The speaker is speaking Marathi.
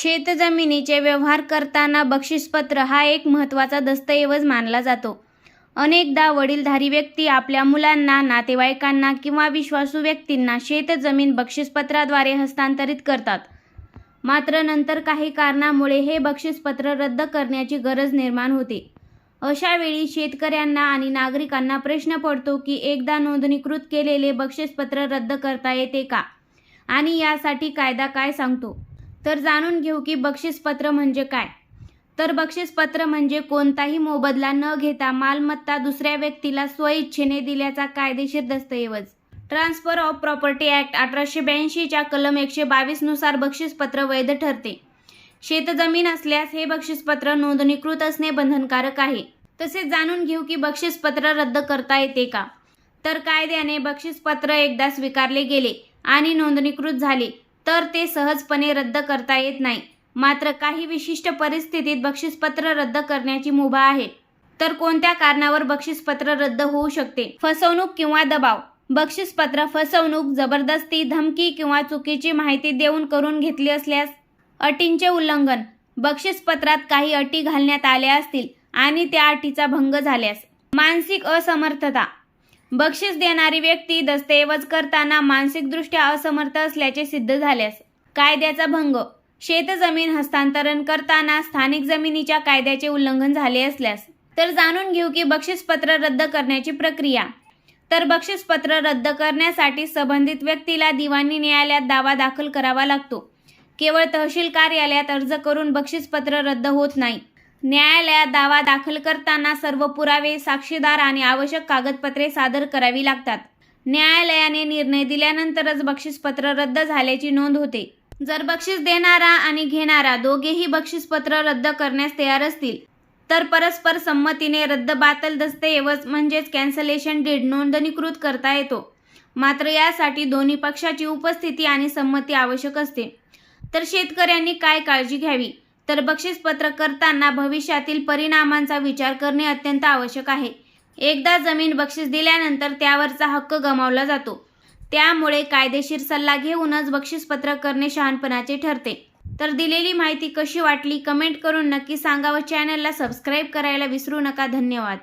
शेतजमिनीचे व्यवहार करताना बक्षीसपत्र हा एक महत्त्वाचा दस्तऐवज मानला जातो. अनेकदा वडीलधारी व्यक्ती आपल्या मुलांना, नातेवाईकांना किंवा विश्वासू व्यक्तींना शेतजमीन बक्षीसपत्राद्वारे हस्तांतरित करतात. मात्र नंतर काही कारणामुळे हे बक्षीसपत्र रद्द करण्याची गरज निर्माण होते. अशा वेळी शेतकऱ्यांना आणि नागरिकांना प्रश्न पडतो की एकदा नोंदणीकृत केलेले बक्षीसपत्र रद्द करता येते का आणि यासाठी कायदा काय सांगतो. तर जाणून घेऊ की बक्षीसपत्र म्हणजे काय. तर बक्षीसपत्र म्हणजे कोणताही मोबदला न घेता मालमत्ता दुसऱ्या व्यक्तीला स्वइच्छेने दिल्याचा कायदेशीर दस्तऐवज. ट्रान्सफर ऑफ प्रॉपर्टी ॲक्ट 1882 च्या कलम 122 नुसार बक्षीसपत्र वैध ठरते. शेतजमीन असल्यास हे बक्षीसपत्र नोंदणीकृत असणे बंधनकारक आहे. तसेच जाणून घेऊ की बक्षीसपत्र रद्द करता येते का. तर कायद्याने बक्षीसपत्र एकदा स्वीकारले गेले आणि नोंदणीकृत झाले तर ते सहजपणे रद्द करता येत नाही. मात्र काही विशिष्ट परिस्थितीत बक्षीसपत्र रद्द करण्याची मुभा आहे. तर कोणत्या कारणावर बक्षीसपत्र रद्द होऊ शकते. फसवणूक किंवा दबाव. बक्षीसपत्र फसवणूक, जबरदस्ती, धमकी किंवा चुकीची माहिती देऊन करून घेतली असल्यास. अटींचे उल्लंघन. बक्षीसपत्रात काही अटी घालण्यात आल्या असतील आणि त्या अटीचा भंग झाल्यास. मानसिक असमर्थता. बक्षीस देणारी व्यक्ती दस्तऐवज करताना मानसिकदृष्ट्या असमर्थ असल्याचे सिद्ध झाल्यास. कायद्याचा भंग. शेतजमीन हस्तांतरण करताना स्थानिक जमिनीच्या कायद्याचे उल्लंघन झाले असल्यास. तर जाणून घेऊ की बक्षीसपत्र रद्द करण्याची प्रक्रिया. तर बक्षीसपत्र रद्द करण्यासाठी संबंधित व्यक्तीला दिवाणी न्यायालयात दावा दाखल करावा लागतो. केवळ तहसील कार्यालयात अर्ज करून बक्षीसपत्र रद्द होत नाही. न्यायालयात दावा दाखल करताना सर्व पुरावे, साक्षीदार आणि आवश्यक कागदपत्रे सादर करावी लागतात. न्यायालयाने निर्णय दिल्यानंतरच बक्षीसपत्र रद्द झाल्याची नोंद होते. जर बक्षीस देणारा आणि घेणारा दोघेही बक्षीसपत्र रद्द करण्यास तयार असतील तर परस्पर संमतीने रद्दबातल दस्तऐवज म्हणजेच कॅन्सलेशन डीड नोंदणीकृत करता येतो. मात्र यासाठी दोन्ही पक्षाची उपस्थिती आणि संमती आवश्यक असते. तर शेतकऱ्यांनी काय काळजी घ्यावी. तर बक्षीसपत्र करताना भविष्यातील परिणामांचा विचार करणे अत्यंत आवश्यक आहे. एकदा जमीन बक्षीस दिल्यानंतर त्यावरचा हक्क गमावला जातो. त्यामुळे कायदेशीर सल्ला घेऊनच बक्षीसपत्र करणे शहाणपणाचे ठरते. तर दिलेली माहिती कशी वाटली कमेंट करून नक्की सांगा व चॅनलला सबस्क्राईब करायला विसरू नका. धन्यवाद.